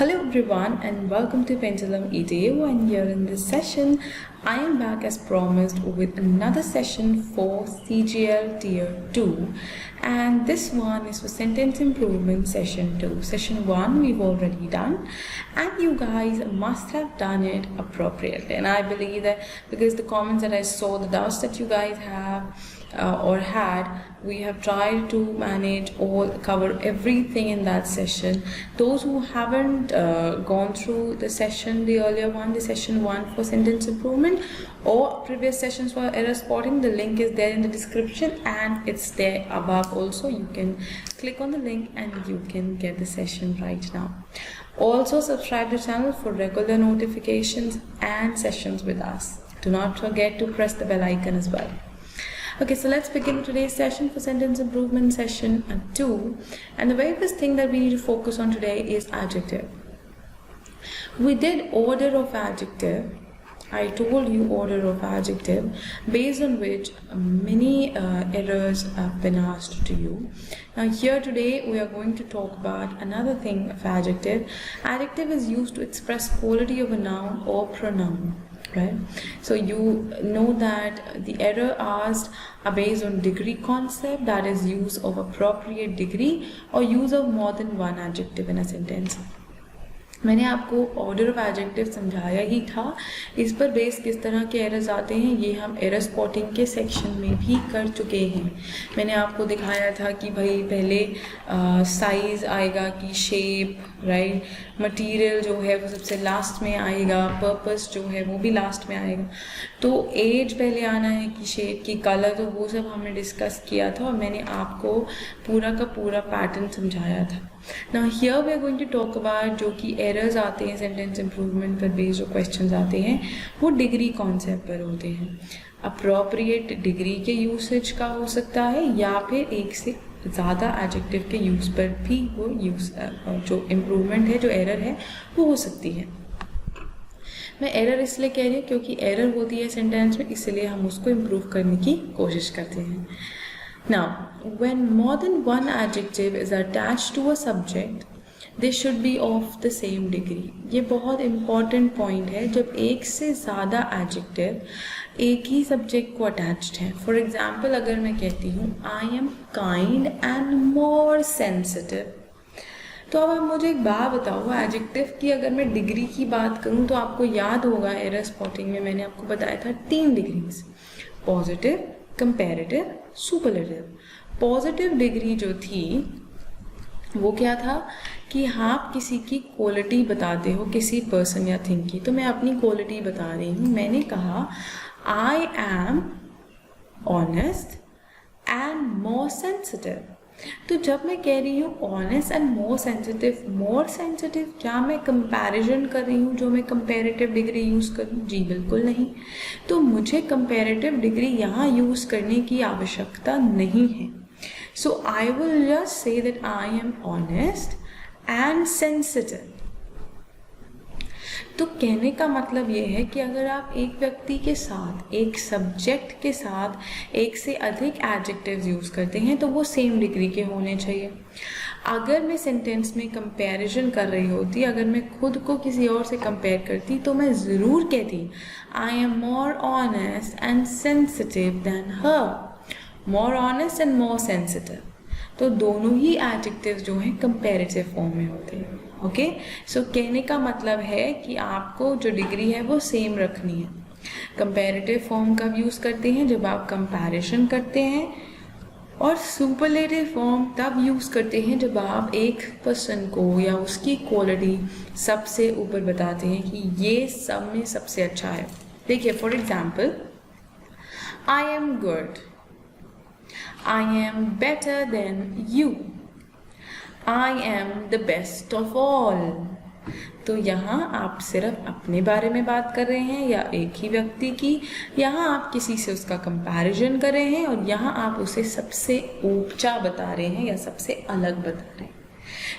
Hello everyone and welcome to Pendulum EDU, and here in this session I am back as promised with another session for CGL Tier 2, and this one is for Sentence Improvement Session 2. Session 1 we've already done and you guys must have done it appropriately, and I believe that because the comments that I saw, the doubts that you guys have or had, we have tried to manage or cover everything in that session. Those who haven't gone through the session, the earlier one, the session 1 for sentence improvement or previous sessions for error spotting, the link is there in the description and it's there above also. You can click on the link and you can get the session right now. Also subscribe to the channel for regular notifications and sessions with us. Do not forget to press the bell icon as well. Okay, so let's begin today's session for sentence improvement session 2, and the very first thing that we need to focus on today is adjective. We did order of adjective. I told you order of adjective, based on which many errors have been asked to you. Now here today we are going to talk about another thing of adjective. Adjective is used to express quality of a noun or pronoun. Right, so you know that the error asked are based on degree concept, that is use of appropriate degree or use of more than one adjective in a sentence. मैंने आपको order of adjective समझाया ही था. इस पर base किस तरह के errors आते हैं ये हम एरर स्पॉटिंग के सेक्शन में भी कर चुके हैं. मैंने आपको दिखाया था कि भाई पहले साइज़ आएगा कि शेप, राइट, मटेरियल जो है वो सबसे लास्ट में आएगा, पर्पस जो है वो भी लास्ट में आएगा, तो एज पहले आना है कि शेप की, कलर, तो वो सब हमने डिस्कस किया था और मैंने आपको पूरा का पूरा पैटर्न समझाया था. Now here we are going to talk about जो कि एरर्स आते हैं सेंटेंस इम्प्रूवमेंट पर बेस्ड जो क्वेश्चंस आते हैं वो डिग्री कॉन्सेप्ट पर होते हैं. अप्रोप्रिएट डिग्री के यूसेज का हो सकता है या फिर एक से ज़्यादा एडजेक्टिव के यूज़ पर भी वो यूज़ जो इम्प्रूवमेंट है, जो एरर है वो हो सकती है. मैं एरर इसलिए कह रही हूँ क्योंकि एरर होती है सेंटेंस में, इसलिए हम उसको इम्प्रूव करने की कोशिश करते हैं. Now, when more than one adjective is attached to a subject, they should be of the same degree. ये बहुत important point है. जब एक से ज़्यादा adjective एक ही subject को attached है. For example, अगर मैं कहती हूँ I am kind and more sensitive, तो अब आप मुझे एक बात बताओ, adjective की अगर मैं डिग्री की बात करूँ तो आपको याद होगा एरर स्पॉटिंग में मैंने आपको बताया था 3 degrees: positive, comparative, superlative. Positive degree जो थी वो क्या था कि आप किसी की क्वालिटी बताते हो, किसी पर्सन या थिंग की. तो मैं अपनी क्वालिटी बता रही हूँ. मैंने कहा आई am honest and more sensitive. तो जब मैं कह रही हूँ ऑनेस्ट एंड मोर सेंसिटिव, क्या मैं कंपैरिजन कर रही हूँ जो मैं कंपैरेटिव डिग्री यूज़ करूँ? जी बिल्कुल नहीं. तो मुझे कंपैरेटिव डिग्री यहाँ यूज़ करने की आवश्यकता नहीं है. So I will just say that I am honest and sensitive. तो कहने का मतलब ये है कि अगर आप एक व्यक्ति के साथ, एक सब्जेक्ट के साथ एक से अधिक एडजेक्टिव्स यूज़ करते हैं तो वो सेम डिग्री के होने चाहिए. अगर मैं सेंटेंस में कंपैरिजन कर रही होती, अगर मैं खुद को किसी और से कंपेयर करती, तो मैं ज़रूर कहती I am more honest and sensitive then her. More honest and more sensitive, तो दोनों ही एडजेक्टिव्स जो हैं कंपैरेटिव फॉर्म में होते हैं. ओके, सो कहने का मतलब है कि आपको जो डिग्री है वो सेम रखनी है. कंपैरेटिव फॉर्म कब यूज़ करते हैं? जब आप कंपैरिजन करते हैं, और सुपरलेटिव फॉर्म तब यूज़ करते हैं जब आप एक पर्सन को या उसकी क्वालिटी सबसे ऊपर बताते हैं कि ये सब में सबसे अच्छा है. देखिए, for example, I am good, I am better than you, I am the best of all. तो यहाँ आप सिर्फ अपने बारे में बात कर रहे हैं या एक ही व्यक्ति की, यहाँ आप किसी से उसका कंपैरिजन कर रहे हैं और यहाँ आप उसे सबसे ऊंचा बता रहे हैं या सबसे अलग बता रहे हैं,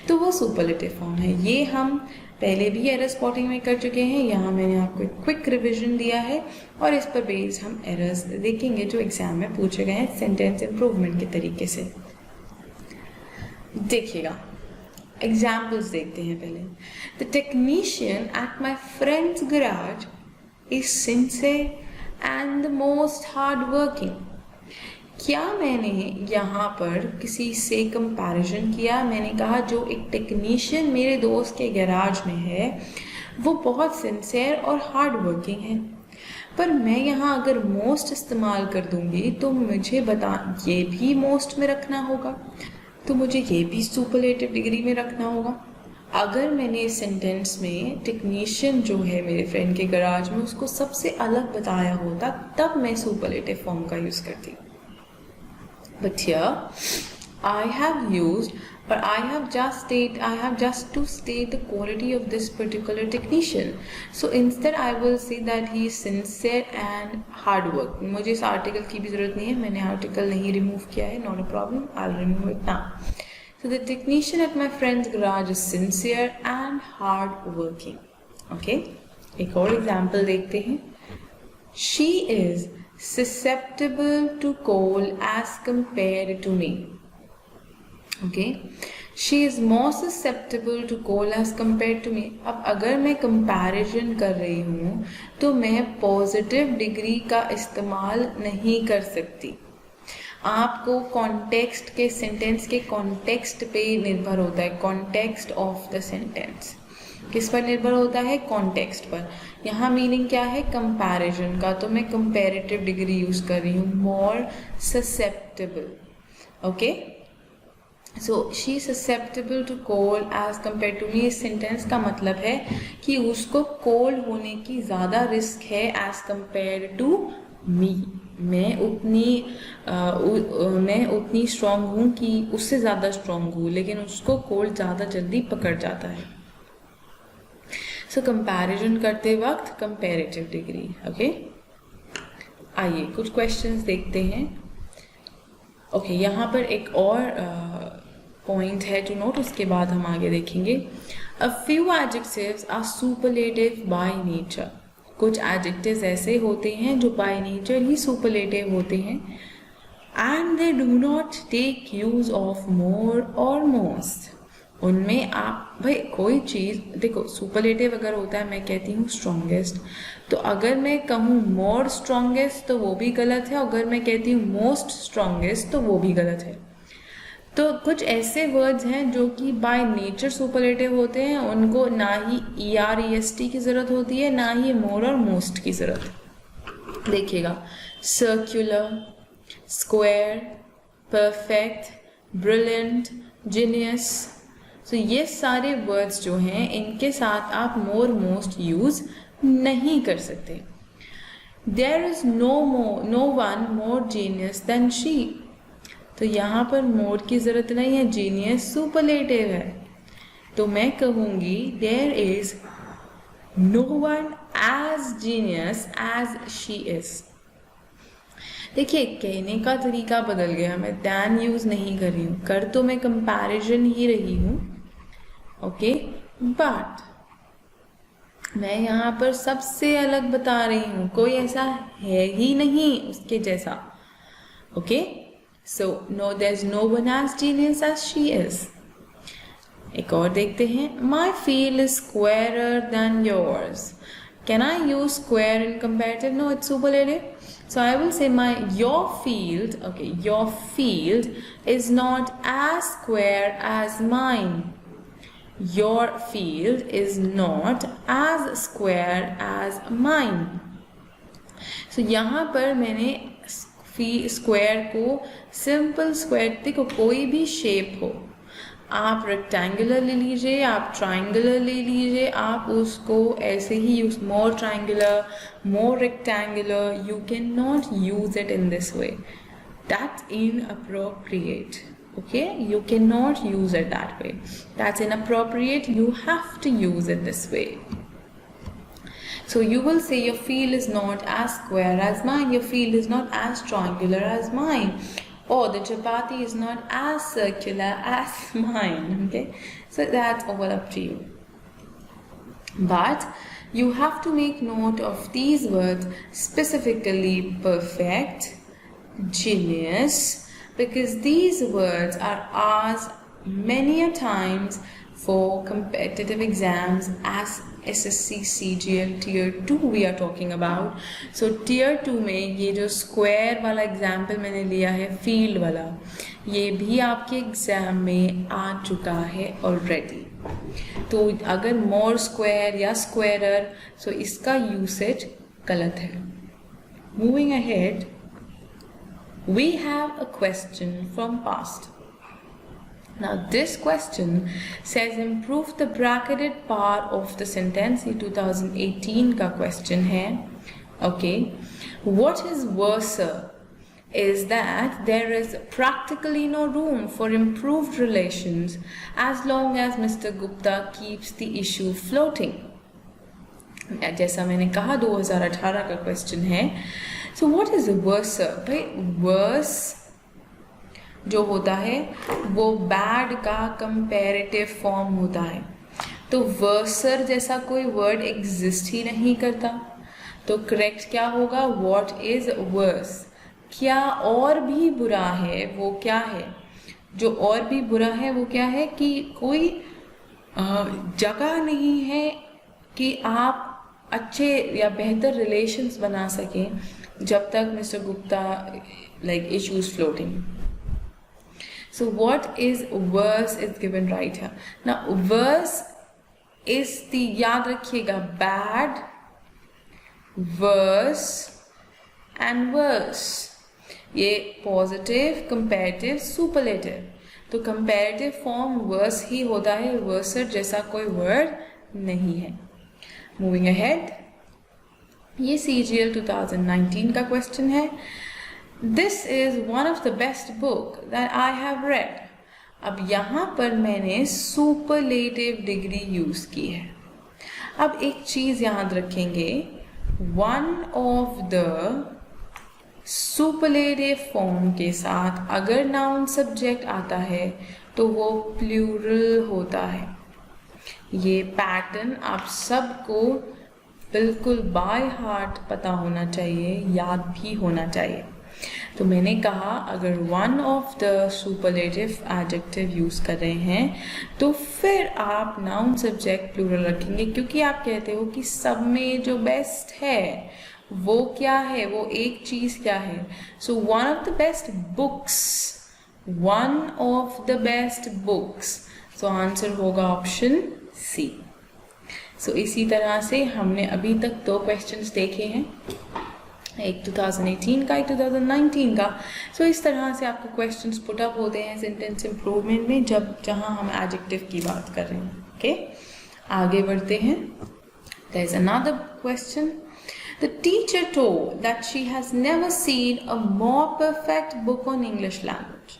तो वो सुपरलेटिव फॉर्म है. ये हम पहले भी एरर स्पॉटिंग में कर चुके हैं. यहाँ मैंने आपको एक क्विक रिविजन दिया है और इस पर बेस्ड हम एरर्स देखेंगे जो एग्जाम में पूछे गए हैं सेंटेंस इम्प्रूवमेंट के तरीके से. देखिएगा, एग्जाम्पल्स देखते हैं पहले. The technician at my friends garage is sincere and the most hard working. क्या मैंने यहाँ पर किसी से कंपैरिजन किया? मैंने कहा जो एक टेक्नीशियन मेरे दोस्त के गैराज में है वो बहुत सिंसियर और हार्ड वर्किंग है. पर मैं यहाँ अगर मोस्ट इस्तेमाल कर दूंगी तो मुझे ये भी मोस्ट में रखना होगा, तो मुझे ये भी सुपरलेटिव डिग्री में रखना होगा. अगर मैंने इस सेंटेंस में टेक्नीशियन जो है मेरे फ्रेंड के गैराज में उसको सबसे अलग बताया होता तब मैं सुपरलेटिव फॉर्म का यूज़ करती. But here I have used, or I have just to state the quality of this particular technician. So instead I will say that he is sincere and hard work. मुझे इस article की भी ज़रूरत नहीं है, मैंने article नहीं remove किया है. Not a problem, I'll remove it now. So the technician at my friend's garage is sincere and hard working. Okay, एक और एग्जाम्पल देखते हैं. She is susceptible to cold as compared to me. Okay, she is more susceptible to cold as compared to me. अब अगर मैं comparison कर रही हूँ तो मैं पॉजिटिव डिग्री का इस्तेमाल नहीं कर सकती. आपको कॉन्टेक्स्ट के सेंटेंस के कॉन्टेक्स्ट पे निर्भर होता है. कॉन्टेक्स्ट ऑफ द सेंटेंस किस पर निर्भर होता है? कॉन्टेक्स्ट पर. यहाँ मीनिंग क्या है? कंपैरिजन का, तो मैं कंपैरेटिव डिग्री यूज कर रही हूँ. More susceptible. Okay, so she susceptible to cold as compare to me. इस सेंटेंस का मतलब है कि उसको कोल्ड होने की ज़्यादा रिस्क है एज कम्पेयर टू मी. मैं उतनी स्ट्रांग हूँ कि उससे ज़्यादा स्ट्रांग हूँ, लेकिन उसको कोल्ड ज़्यादा जल्दी पकड़ जाता है. सो कंपैरिजन करते वक्त कंपैरेटिव डिग्री. ओके, आइए कुछ क्वेश्चंस देखते हैं. ओके, यहाँ पर एक और पॉइंट है टू नोट, उसके बाद हम आगे देखेंगे. A few adjectives are superlative by nature. कुछ एडजेक्टिव्स ऐसे होते हैं जो बाय नेचर ही सुपरलेटिव होते हैं. And they do not take use of more और मोस्ट. उनमें आप भाई कोई चीज़ देखो, सुपरलेटिव अगर होता है, मैं कहती हूँ स्ट्रॉन्गेस्ट, तो अगर मैं कहूँ मोर स्ट्रॉन्गेस्ट तो वो भी गलत है. अगर मैं कहती हूँ मोस्ट स्ट्रॉन्गेस्ट तो वो भी गलत है. तो कुछ ऐसे वर्ड्स हैं जो कि बाय नेचर सुपरलेटिव होते हैं, उनको ना ही ER-EST की ज़रूरत होती है, ना ही मोर और मोस्ट की ज़रूरत. देखिएगा, circular, square, perfect, brilliant, genius. तो ये सारे वर्ड्स जो हैं इनके साथ आप मोर मोस्ट यूज़ नहीं कर सकते. There is no one more genius than she. तो यहाँ पर मोर की ज़रूरत नहीं है, जीनियस सुपरलेटिव है. तो मैं कहूँगी there is no one as genius as she is. देखिए, कहने का तरीका बदल गया. मैं दैन यूज़ नहीं कर रही हूँ, कर तो मैं कंपैरिजन ही रही हूँ. ओके, बट मैं यहाँ पर सबसे अलग बता रही हूँ, कोई ऐसा है ही नहीं उसके जैसा. Okay, so no, there is no one as genius as she is. एक और देखते हैं. My field is squarer than yours. Can I use square in comparative? No, it's superlative. So I will say your field, okay, your field is not as square as mine. Your field is not as square as mine. So यहाँ पर मैंने square को simple square, देखो कोई भी shape हो, आप rectangular ले लीजिए, आप ट्राइंगुलर ले लीजिए, आप उसको ऐसे ही use, more triangular, more rectangular, you can not use it in this way. That's inappropriate. Okay, you cannot use it that way. That's inappropriate. You have to use it this way. So you will say your field is not as square as mine. Your field is not as triangular as mine. Oh, the chapati is not as circular as mine. Okay, so that's all up to you. But you have to make note of these words, specifically perfect, genius, because these words are asked many a times for competitive exams as SSC CGL Tier 2 we are talking about. So Tier 2 में ये जो square वाला example मैंने लिया है field वाला, ये भी आपके एग्जाम में आ चुका है ऑलरेडी. तो अगर मोर स्क्वायर या स्क्वायरर, सो इसका यूसेज गलत है. Moving ahead, we have a question from past. Now this question says improve the bracketed part of the sentence. ये 2018 का question है. Okay, what is worse is that there is practically no room for improved relations as long as Mr. Gupta keeps the issue floating. जैसा मैंने कहा 2018 का question है. So what is worse? भाई worse जो होता है वो बैड का कंपैरेटिव फॉर्म होता है. तो वर्सर जैसा कोई वर्ड एग्जिस्ट ही नहीं करता. तो करेक्ट क्या होगा? What is worse. क्या और भी बुरा है वो क्या है? जो और भी बुरा है वो क्या है कि कोई जगह नहीं है कि आप अच्छे या बेहतर रिलेशंस बना सकें जब तक mister Gupta like issues floating. So what is worse is given right here. Now worse is the, याद रखिएगा, bad, worse and worse. ये positive, comparative, superlative. तो comparative form worse ही होता है, worser जैसा कोई word नहीं है. Moving ahead, ये CGL 2019 का question है. This is one of the best book that I have read. अब यहाँ पर मैंने superlative डिग्री यूज की है. अब एक चीज याद रखेंगे, one of the superlative form के साथ अगर noun subject आता है तो वो plural होता है. ये पैटर्न आप सबको बिल्कुल बाय हार्ट पता होना चाहिए, याद भी होना चाहिए. तो मैंने कहा अगर one of the superlative adjective use कर रहे हैं तो फिर आप नाउन सब्जेक्ट प्लूरल रखेंगे, क्योंकि आप कहते हो कि सब में जो बेस्ट है वो क्या है, वो एक चीज क्या है. So one of the best books, one of the best books. So answer होगा ऑप्शन सी. सो इसी तरह से हमने अभी तक 2 क्वेश्चंस देखे हैं, एक 2018 का, एक 2019 का. सो इस तरह से आपको क्वेश्चंस पुट अप होते हैं सेंटेंस इम्प्रूवमेंट में जहाँ हम एडजेक्टिव की बात कर रहे हैं. ओके, आगे बढ़ते हैं. There is another question. The teacher told that she has never seen a more perfect book on English language.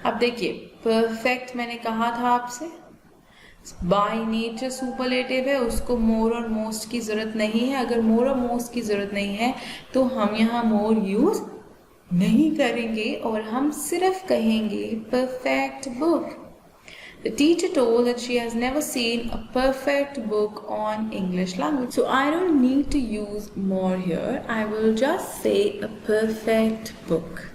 अब देखिए, परफेक्ट मैंने कहा था आपसे बाय नेचर सुपरलेटिव है, उसको मोर और मोस्ट की जरूरत नहीं है. अगर मोर और मोस्ट की जरूरत नहीं है तो हम यहाँ मोर यूज नहीं करेंगे और हम सिर्फ कहेंगे perfect book. The teacher told that she has never seen a perfect book on English language. So I don't need to use more here. I will just say a perfect book.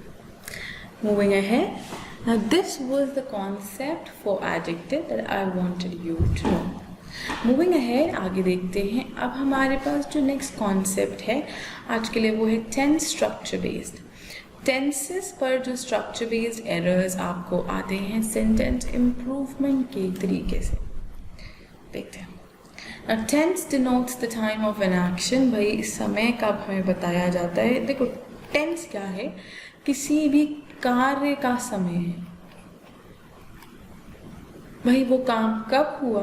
Moving ahead. Now this was the concept for adjective that I wanted you to know. Moving ahead, आगे देखते हैं. अब हमारे पास जो next concept है आज के लिए वो है tense structure based. Tenses पर जो structure based errors आपको आते हैं sentence improvement के तरीके से. देखते हैं. Now tense denotes the time of an action. भाई समय कब हमें बताया जाता है. देखो tense क्या है, किसी भी कार्य का समय है. भाई वो काम कब हुआ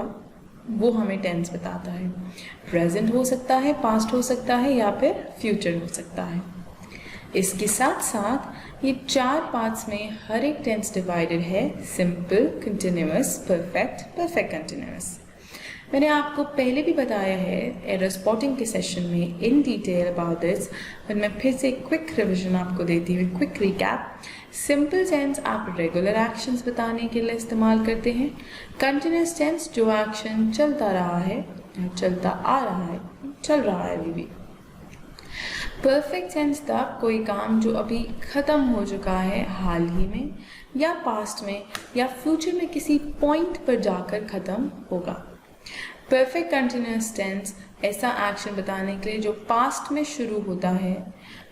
वो हमें टेंस बताता है. प्रेजेंट हो सकता है, पास्ट हो सकता है या फिर फ्यूचर हो सकता है. इसके साथ साथ ये 4 पार्ट्स में हर एक टेंस डिवाइडेड है. Simple, continuous, perfect, perfect continuous. मैंने आपको पहले भी बताया है एरर स्पॉटिंग के सेशन में इन डिटेल अबाउट दिस, पर मैं फिर से क्विक रिविजन आपको देती हूँ, क्विक रिकैप. सिंपल टेंस आप रेगुलर एक्शंस बताने के लिए इस्तेमाल करते हैं. कंटिन्यूअस टेंस जो एक्शन चलता रहा है, चलता आ रहा है, चल रहा है अभी भी. परफेक्ट टेंस तब कोई काम जो अभी ख़त्म हो चुका है हाल ही में, या पास्ट में, या फ्यूचर में किसी पॉइंट पर जाकर ख़त्म होगा। परफेक्ट कंटिन्यूस टेंस ऐसा एक्शन बताने के लिए जो पास्ट में शुरू होता है,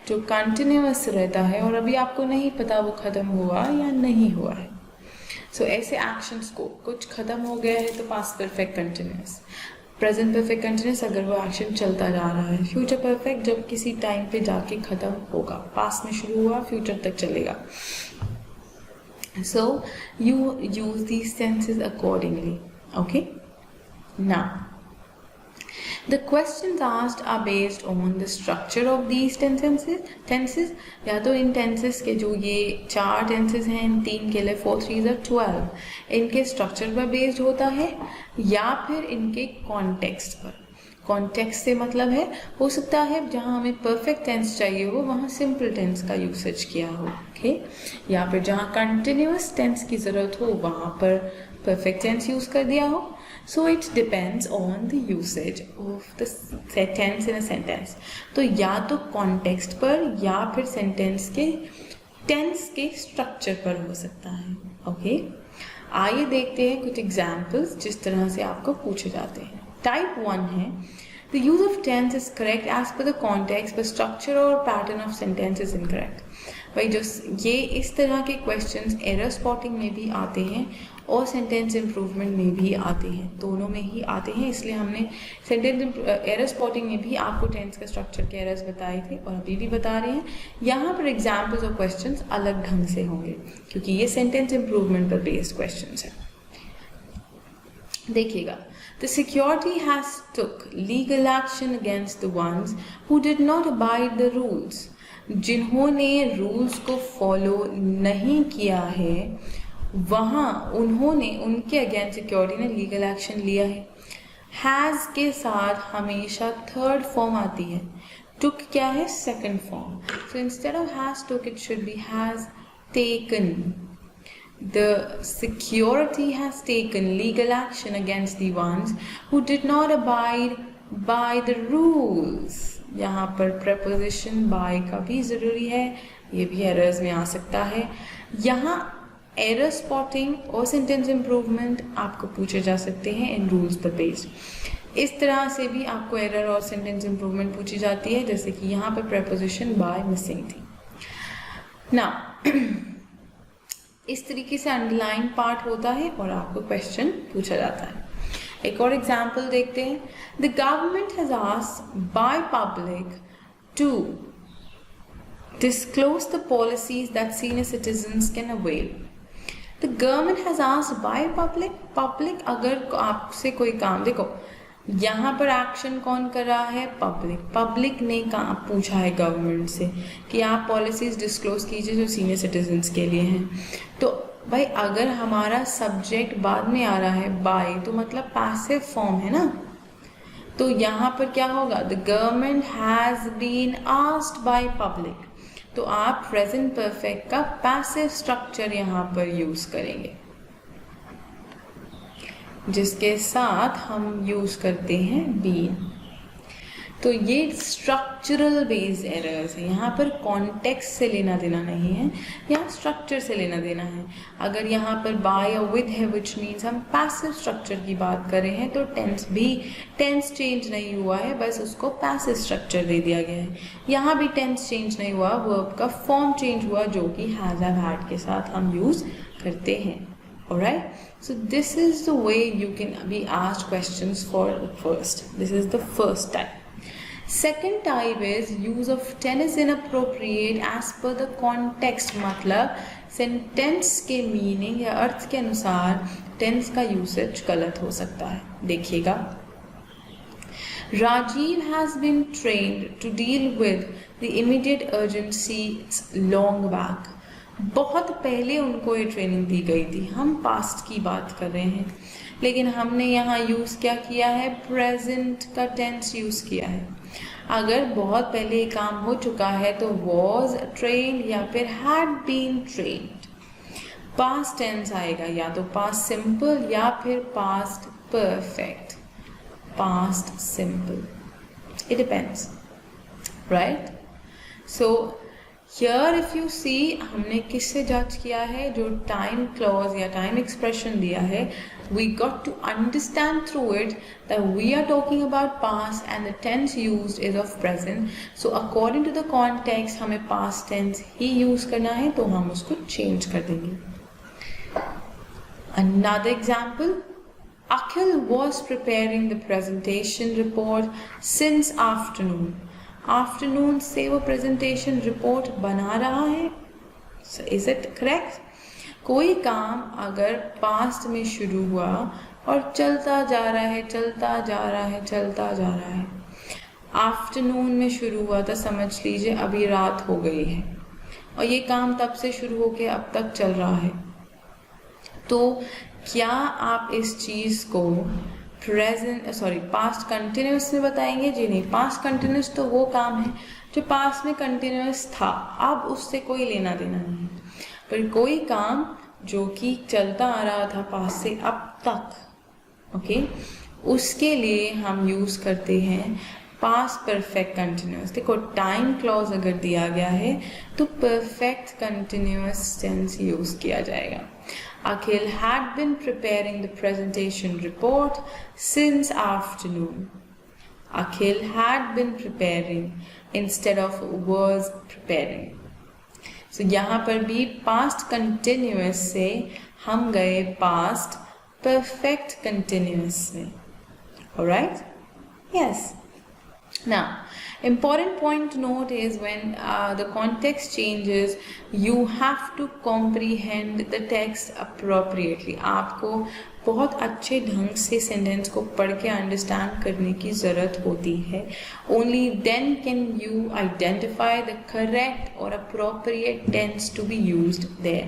जो कंटिन्यूस रहता है और अभी आपको नहीं पता वो ख़त्म हुआ या नहीं हुआ है। सो ऐसे एक्शंस को, कुछ ख़त्म हो गया है तो past perfect continuous, present perfect continuous अगर वो एक्शन चलता जा रहा है, फ्यूचर परफेक्ट जब किसी टाइम पे जाके ख़त्म होगा, पास्ट में शुरू हुआ फ्यूचर तक चलेगा। So you use these tenses accordingly. Okay, now the questions asked are based on the structure of these tenses या तो इन tenses के जो ये 4 tenses हैं, इन 3 के लिए 4 3s are 12, इनके structure पर based होता है या फिर इनके context पर। कॉन्टेक्स्ट से मतलब है, हो सकता है जहाँ हमें परफेक्ट टेंस चाहिए हो वहाँ सिंपल टेंस का यूसेज किया हो, ओके, या फिर जहाँ कंटिन्यूस टेंस की ज़रूरत हो वहाँ पर परफेक्ट टेंस यूज़ कर दिया हो। So it depends on the usage of the tense in a sentence. तो या तो कॉन्टेक्स्ट पर या फिर सेंटेंस के टेंस के स्ट्रक्चर पर हो सकता है। ओके, आइए देखते हैं कुछ एग्जाम्पल्स जिस तरह से आपको पूछे जाते हैं। टाइप 1 है, the use of tense is correct as per the context, but structure or pattern of sentence is incorrect। भाई जो ये इस तरह के क्वेश्चंस एरर स्पॉटिंग में भी आते हैं और सेंटेंस इम्प्रूवमेंट में भी आते हैं, दोनों में ही आते हैं। इसलिए हमने सेंटेंस एरर स्पॉटिंग में भी आपको टेंस का स्ट्रक्चर के एरर्स बताए थे और अभी भी बता रहे हैं। यहाँ पर एग्जाम्पल्स और क्वेश्चंस अलग ढंग से होंगे क्योंकि ये सेंटेंस इम्प्रूवमेंट पर बेस्ड क्वेश्चंस है। देखिएगा, the security has took legal action against the ones who did not abide the rules। जिन्होंने रूल्स को फॉलो नहीं किया है वहाँ उन्होंने, उनके अगेंस्ट सिक्योरिटी ने लीगल एक्शन लिया है। हैज़ के साथ हमेशा थर्ड फॉर्म आती है, टुक क्या है second form. So instead of has took it should B has taken. The security has taken legal action against the ones who did not abide by the rules। यहाँ पर preposition by का भी ज़रूरी है, ये भी errors में आ सकता है। यहाँ error spotting और sentence improvement आपको पूछे जा सकते हैं इन rules पर based। इस तरह से भी आपको error और sentence improvement पूछी जाती है, जैसे कि यहाँ पर preposition by missing थी। Now इस तरीके से अंडरलाइन पार्ट होता है और आपको क्वेश्चन पूछा जाता है। एक और एग्जाम्पल देखते हैं। The government has asked by public to disclose the policies that senior citizens can avail. The government has asked by public अगर आपसे कोई काम, देखो यहाँ पर एक्शन कौन कर रहा है, पब्लिक ने कहा पूछा है गवर्नमेंट से कि आप पॉलिसीज डिस्क्लोज कीजिए जो सीनियर सिटीजन्स के लिए हैं। तो भाई अगर हमारा सब्जेक्ट बाद में आ रहा है बाय, तो मतलब पैसिव फॉर्म है ना, तो यहाँ पर क्या होगा, the government has been asked by public. तो आप प्रेजेंट परफेक्ट का पैसिव स्ट्रक्चर यहाँ पर यूज करेंगे जिसके साथ हम यूज करते हैं बीन। तो ये स्ट्रक्चरल बेस्ड एरर्स है, यहाँ पर कॉन्टेक्स्ट से लेना देना नहीं है, यहाँ स्ट्रक्चर से लेना देना है। अगर यहाँ पर बाय या विद है विच मीन्स हम पैसिव स्ट्रक्चर की बात कर रहे हैं, तो टेंस चेंज नहीं हुआ है, बस उसको पैसिव स्ट्रक्चर दे दिया गया है। यहाँ भी टेंस चेंज नहीं हुआ, वर्ब का फॉर्म चेंज हुआ जो कि हैज हैव हैड के साथ हम यूज करते हैं। Alright, so this is the way you can be asked questions for the first. This is the first type. Second type is use of tense is inappropriate as per the context। मतलब sentence के meaning या अर्थ के अनुसार tense का usage गलत हो सकता है। देखिएगा, Rajiv has been trained to deal with the immediate urgencies long back। बहुत पहले उनको ये ट्रेनिंग दी गई थी, हम पास्ट की बात कर रहे हैं, लेकिन हमने यहाँ यूज़ क्या किया है, प्रेजेंट का टेंस यूज़ किया है। अगर बहुत पहले ये काम हो चुका है तो वॉज ट्रेन्ड या फिर had been trained. Past tense आएगा या तो पास्ट सिंपल या फिर past perfect, past simple, it depends, right. So here if you see, हमने किससे जज किया है, जो टाइम क्लॉज या टाइम एक्सप्रेशन दिया है, we got to understand through it that we are talking about past and the tense used is of present. So according to the context हमें पास्ट टेंस ही यूज करना है, तो हम उसको चेंज कर देंगे. Another example, Akhil was preparing the presentation report since afternoon. Afternoon से वो presentation report बना रहा है. So is it correct? कोई काम अगर past में शुरू हुआ और चलता जा रहा है, चलता जा रहा है, चलता जा रहा है, आफ्टरनून में शुरू हुआ था, समझ लीजिए अभी रात हो गई है, और ये काम तब से शुरू होके अब तक चल रहा है, तो क्या आप इस चीज को पास्ट कंटिन्यूस में बताएंगे? जी नहीं, पास्ट कंटिन्यूस तो वो काम है जो पास्ट में कंटिन्यूस था, अब उससे कोई लेना देना नहीं. पर कोई काम जो कि चलता आ रहा था पास्ट से अब तक, ओके, उसके लिए हम यूज करते हैं पास्ट परफेक्ट कंटिन्यूस. देखो, टाइम क्लॉज अगर दिया गया है तो परफेक्ट कंटिन्यूस टेंस यूज किया जाएगा. Akhil had been preparing the presentation report since afternoon. Akhil had been preparing instead of was preparing. So यहाँ पर भी past continuous से हम गए past perfect continuous में. Alright? Yes. Now, important point to note is when the context changes, you have to comprehend the text appropriately. आपको बहुत अच्छे ढंग से सेंटेंस को पढ़ के अंडरस्टैंड करने की ज़रूरत होती है. Only then can you identify the correct or appropriate tense to be used there.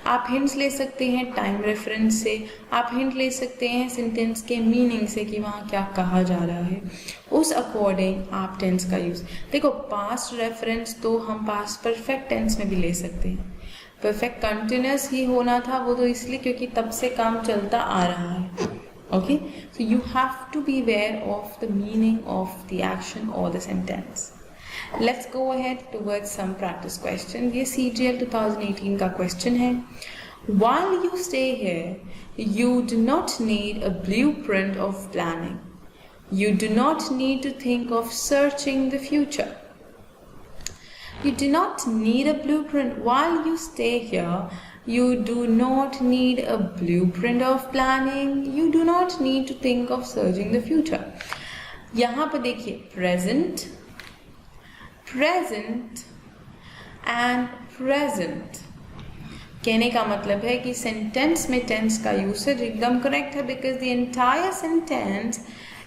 आप हिंट्स ले सकते हैं टाइम रेफरेंस से, आप हिंट ले सकते हैं सेंटेंस के मीनिंग से कि वहाँ क्या कहा जा रहा है, उस अकॉर्डिंग आप टेंस का यूज़. देखो, पास्ट रेफरेंस तो हम पास्ट परफेक्ट टेंस में भी ले सकते हैं. परफेक्ट कंटिन्यूस ही होना था, वो तो इसलिए क्योंकि तब से काम चलता आ रहा है. Okay, so you have to be aware of the meaning of the action और the sentence. Let's go ahead towards some practice question. ये CGL 2018 का question है. While you stay here, you do not need a blueprint of planning. You do not need to think of searching the future. You do not need a blueprint. While you stay here, you do not need a blueprint of planning. You do not need to think of searching the future. यहाँ पर देखिए, present and present कहने का मतलब है कि sentence में tense का यूसेज एकदम करेक्ट है, because the entire sentence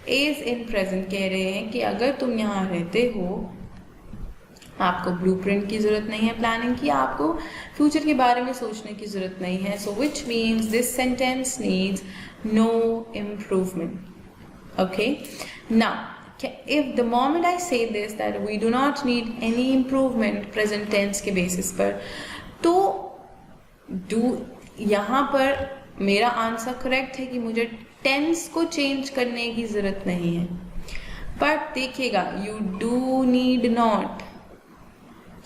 is in present. कह रहे हैं कि अगर तुम यहाँ रहते हो, आपको ब्लूप्रिंट की जरूरत नहीं है प्लानिंग की, आपको फ्यूचर के बारे में सोचने की जरूरत नहीं है. So which means this sentence needs no improvement. Okay, now if the moment I say this that we do not need any improvement present tense के basis पर, तो यहाँ पर मेरा आंसर करेक्ट है कि मुझे टेंस को चेंज करने की जरूरत नहीं है. बट देखिएगा, you do need not,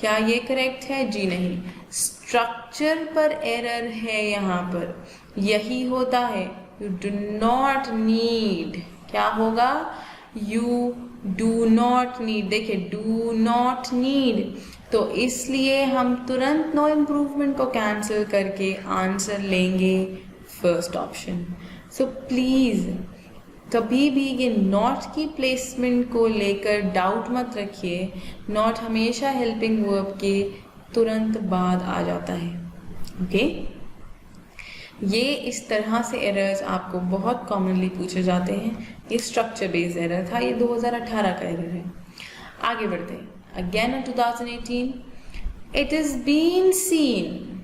क्या ये करेक्ट है? जी नहीं, स्ट्रक्चर पर एरर है. यहाँ पर यही होता है. you do not need, क्या होगा? You do not need. देखिए, do not need, तो इसलिए हम तुरंत नो इम्प्रूवमेंट को कैंसिल करके आंसर लेंगे फर्स्ट ऑप्शन. सो प्लीज कभी भी ये नॉट की प्लेसमेंट को लेकर डाउट मत रखिए. नॉट हमेशा हेल्पिंग वर्ब के तुरंत बाद आ जाता है. ओके, ये इस तरह से एरर्स आपको बहुत कॉमनली पूछे जाते हैं. ये स्ट्रक्चर बेस्ड एरर था, ये 2018 का एरर है. आगे बढ़ते हैं. Again in 2018, it is been seen.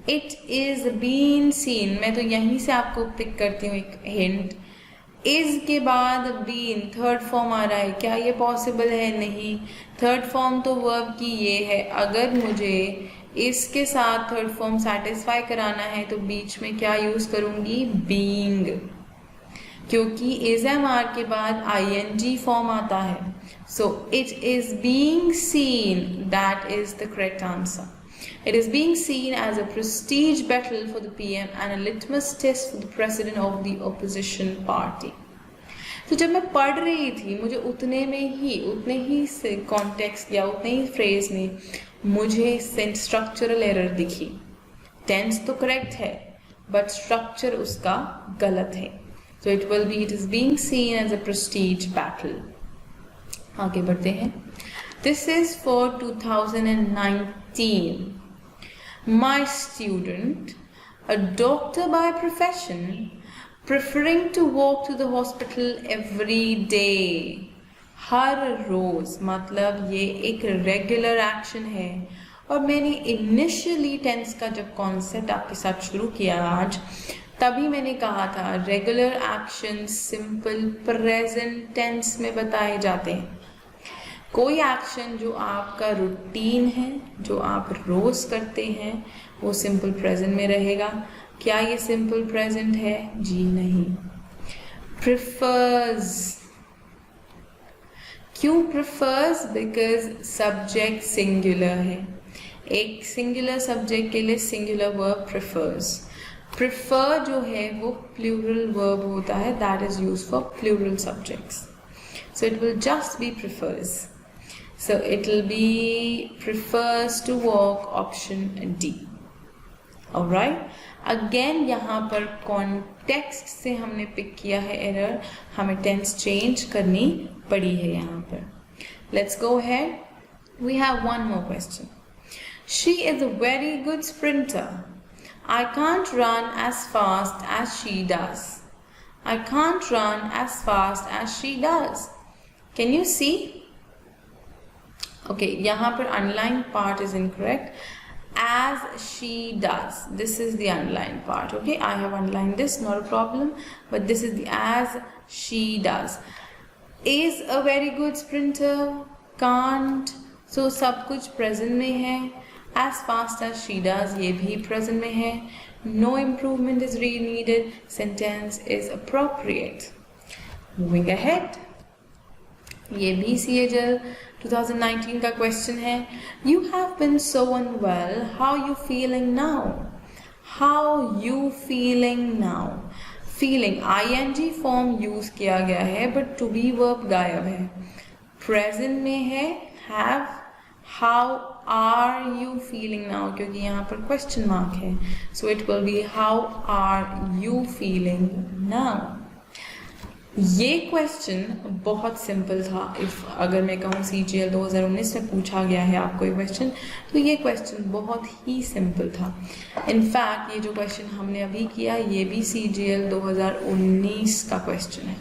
It is been seen, मैं तो यहीं से आपको पिक करती हूँ एक हिंट. इज के बाद बीन थर्ड फॉर्म आ रहा है, क्या ये पॉसिबल है? नहीं. थर्ड फॉर्म तो वर्ब की ये है. अगर मुझे इसके साथ थर्ड फॉर्म सेटिस्फाई कराना है तो बीच में क्या यूज करूंगी? बीइंग. क्योंकि is am are के बाद ing फॉर्म आता है. So it is being seen, that is the correct answer. It is being seen as a prestige battle for the PM and a litmus test for the president of the opposition party. तो जब मैं पढ़ रही थी मुझे उतने ही context या उतने ही फ्रेज में मुझे स्ट्रक्चरल एरर दिखी. टेंस तो करेक्ट है बट स्ट्रक्चर उसका गलत है. So it is being seen as a prestige battle. आगे बढ़ते हैं. This is for 2019. My student, a doctor by profession, preferring to walk to the hospital every day. हर रोज मतलब ये एक रेगुलर एक्शन है. और मैंने इनिशियली टेंस का जब कॉन्सेप्ट आपके साथ शुरू किया आज, तभी मैंने कहा था regular action simple present tense में बताए जाते हैं. कोई एक्शन जो आपका रूटीन है, जो आप रोज करते हैं, वो सिंपल प्रेजेंट में रहेगा. क्या ये सिंपल प्रेजेंट है? जी नहीं. प्रिफर्स. क्यों प्रिफर्स? बिकॉज सब्जेक्ट सिंगुलर है. एक सिंगुलर सब्जेक्ट के लिए सिंगुलर वर्ब प्रिफर्स. प्रिफर जो है वो प्लूरल वर्ब होता है, that is used for plural subjects. So it will just be prefers. So it will be prefers to walk, option D. Alright. Again यहाँ पर context से हमने pick किया है error, हमें tense change करनी पड़ी है यहाँ पर. Let's go ahead. We have one more question. She is a very good sprinter. I can't run as fast as she does. I can't run as fast as she does. Can you see? Okay, यहाँ पर underlined part is incorrect. As she does. This is the underlined part. Okay, I have underlined this, not a problem. But this is the as she does. Is a very good sprinter. Can't. So सब कुछ present में है. As fast as she does. ये भी present में है. No improvement is really needed. Sentence is appropriate. Moving ahead. ये भी CHL 2019 का क्वेश्चन है. You have been so unwell. How you feeling now? How you feeling now? Feeling ing form use किया गया है बट to be वर्ब गायब है. Present में है have. How are you feeling now? क्योंकि यहाँ पर क्वेश्चन मार्क है. So it will be how are you feeling now? ये क्वेश्चन बहुत सिंपल था. अगर मैं कहूँ CGL 2019 में पूछा गया है आपको ये क्वेश्चन, तो ये क्वेश्चन बहुत ही सिंपल था. इनफैक्ट ये जो क्वेश्चन हमने अभी किया ये भी CGL 2019 का क्वेश्चन है.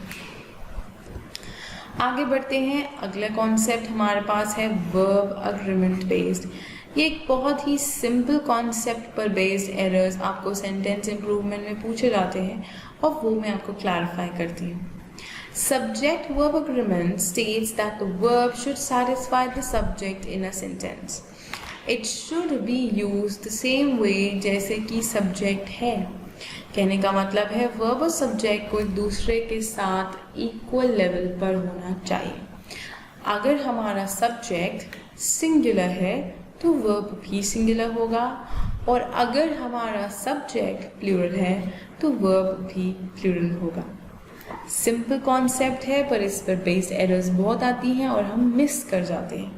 आगे बढ़ते हैं. अगला कॉन्सेप्ट हमारे पास है वर्ब अग्रीमेंट बेस्ड. ये एक बहुत ही सिंपल कॉन्सेप्ट पर बेस्ड एरर्स आपको सेंटेंस इम्प्रूवमेंट में पूछे जाते हैं और वो मैं आपको क्लैरिफाई करती हूँ. Subject verb agreement states that the verb should satisfy the subject in a sentence. It should be used the same way जैसे कि subject है. कहने का मतलब है verb और subject को एक दूसरे के साथ equal level पर होना चाहिए. अगर हमारा subject singular है तो verb भी singular होगा और अगर हमारा subject plural है तो verb भी plural होगा. सिंपल कॉन्सेप्ट है पर इस पर बेस्ड एरर्स बहुत आती हैं और हम मिस कर जाते हैं.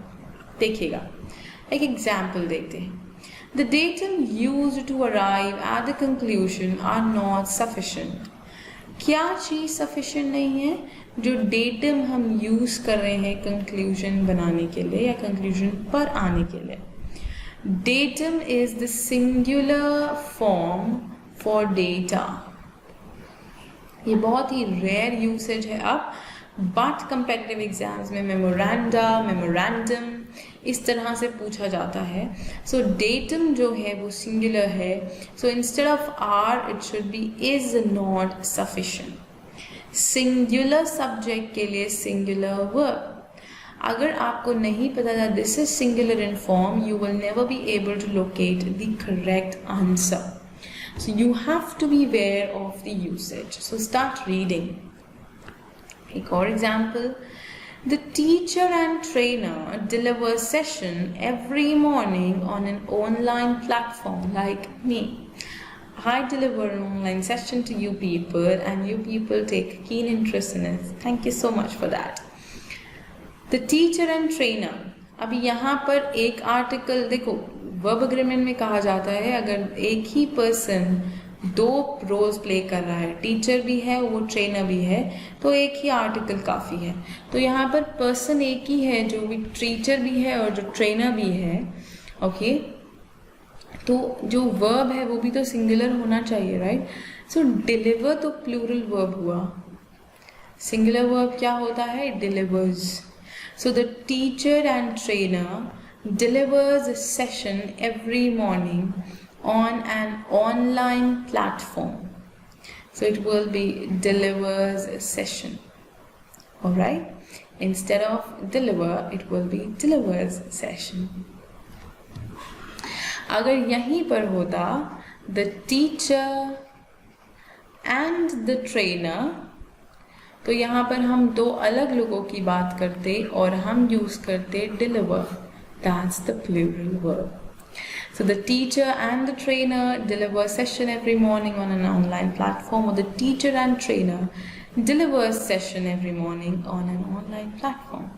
देखिएगा, एक एग्जाम्पल देखते हैं. The datum used to arrive at the conclusion are not sufficient. क्या चीज़ सफिशिएंट नहीं है? जो डेटम हम यूज कर रहे हैं कंक्लूजन बनाने के लिए या कंक्लूजन पर आने के लिए. Datum is the singular form for data. ये बहुत ही रेयर यूसेज है अब, बट कंपेटिटिव एग्जाम्स में मेमोरेंडा, मेमोरेंडम इस तरह से पूछा जाता है. सो डेटम जो है वो सिंगुलर है. So instead of are it should be is not sufficient. Singular subject के लिए सिंगुलर वर्ब. अगर आपको नहीं पता था this is singular in form, you will never be able to locate the correct answer. So you have to be aware of the usage. So start reading. एक और example, the teacher and trainer deliver session every morning on an online platform like me. I deliver an online session to you people and you people take keen interest in it. Thank you so much for that. The teacher and trainer, अभी यहाँ पर एक article देखो, verb agreement में कहा जाता है अगर एक ही पर्सन दो रोल्स प्ले कर रहा है, टीचर भी है वो ट्रेनर भी है, तो एक ही आर्टिकल काफ़ी है। तो यहाँ पर पर्सन एक ही है जो भी टीचर भी है और जो ट्रेनर भी है। ओके, तो जो वर्ब है वो भी तो सिंगुलर होना चाहिए, राइट। सो डिलीवर तो प्लूरल वर्ब हुआ, सिंगुलर वर्ब क्या होता है, delivers. So the teacher and trainer delivers a session every morning on an online platform. So it will be delivers a session. Alright? Instead of deliver, it will be delivers session. अगर यहीं पर होता the teacher and the trainer, तो यहाँ पर हम दो अलग लोगों की बात करते और हम यूज करते deliver. That's the plural verb. So the teacher and the trainer deliver a session every morning on an online platform, or the teacher and trainer deliver a session every morning on an online platform.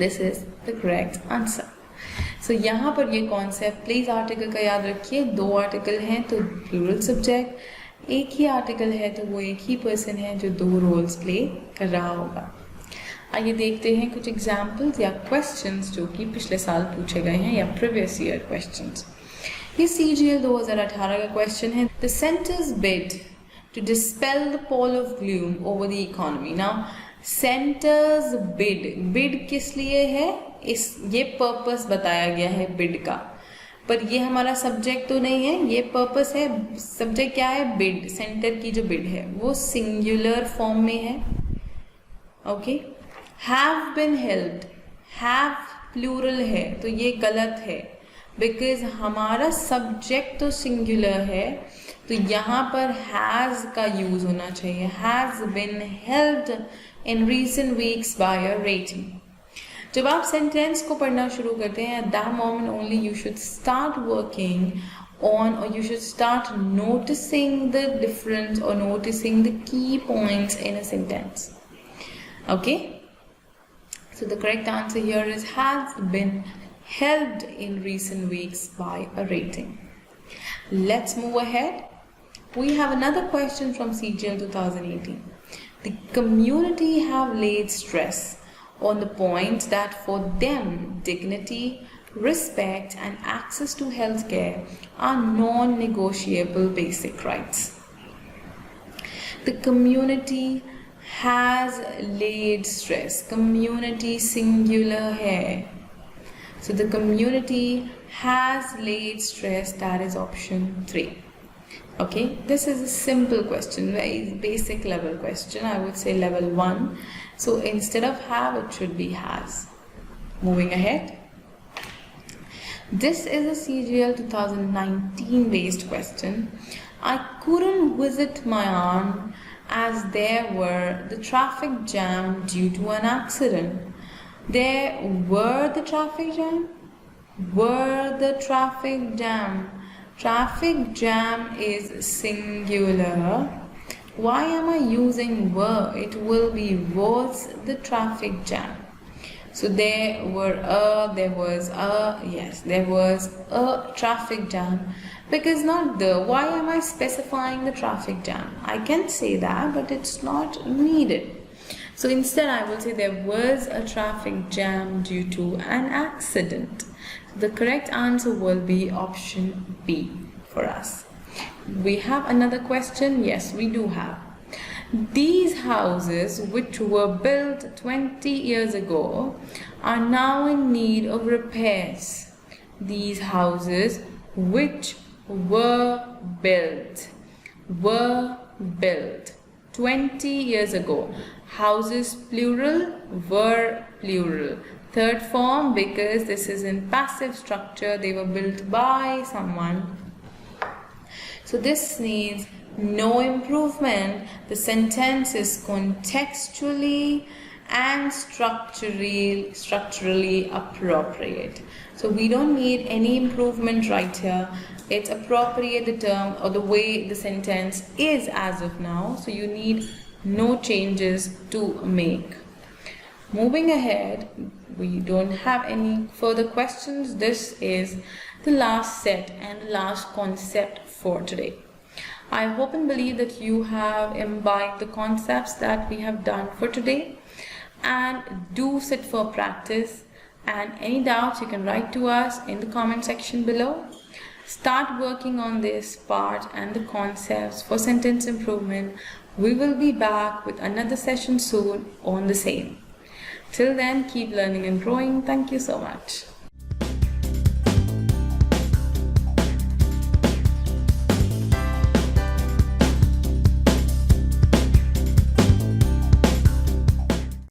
This is the correct answer. So यहाँ पर ये concept please article का याद रखिए, दो article हैं तो plural subject, एक ही आर्टिकल है तो वो एक ही पर्सन है जो दो रोल्स प्ले कर रहा होगा। आइए देखते हैं कुछ एग्जाम्पल्स या क्वेश्चंस जो कि पिछले साल पूछे गए हैं या प्रीवियस ईयर क्वेश्चंस। ये CGL 2018 का क्वेश्चन है, the centre's bid to dispel the pall of gloom over the economy. Now centre's bid, bid किस लिए है, इस ये पर्पस बताया गया है बिड का, पर ये हमारा सब्जेक्ट तो नहीं है, ये पर्पस है। सब्जेक्ट क्या है, बिड, सेंटर की जो बिड है वो सिंगुलर फॉर्म में है। Okay, have been held, have plural है तो ये गलत है बिकॉज हमारा सब्जेक्ट तो सिंगुलर है, तो यहाँ पर हैज का यूज होना चाहिए, has been held in recent weeks by a rating. जब आप सेंटेंस को पढ़ना शुरू करते हैं at that moment only you should start working on, or you should start noticing the difference or noticing the key points in a sentence. Okay, so the correct answer here is has been held in recent weeks by a rating. Let's move ahead. We have another question from CGL 2018. The community have laid stress on the point that for them dignity, respect and access to healthcare are non-negotiable basic rights. The community has laid stress, community singular hai, so the community has laid stress, that is option 3. Okay, this is a simple question, very basic level question, I would say level 1. So instead of have, it should be has. Moving ahead. This is a CGL 2019 based question. I couldn't visit my aunt as there were the traffic jam due to an accident. There were the traffic jam? Were the traffic jam? Traffic jam is singular. Why am I using were? It will be was the traffic jam. So there was a traffic jam, because not the. Why am I specifying the traffic jam? I can say that, but it's not needed. So instead I will say there was a traffic jam due to an accident. The correct answer will be option B for us. We have another question. Yes, we do have. These houses, which were built 20 years ago, are now in need of repairs. These houses, which were built 20 years ago. Houses plural, were plural. Third form, because this is in passive structure, they were built by someone. So this needs no improvement, the sentence is contextually and structurally appropriate. So we don't need any improvement right here. It's appropriate, the term or the way the sentence is as of now. So you need no changes to make. Moving ahead, we don't have any further questions. This is the last set and last concept for today. I hope and believe that you have imbibed the concepts that we have done for today, and do sit for practice. And any doubts, you can write to us in the comment section below. Start working on this part and the concepts for sentence improvement. We will be back with another session soon on the same. Till then, keep learning and growing. Thank you so much.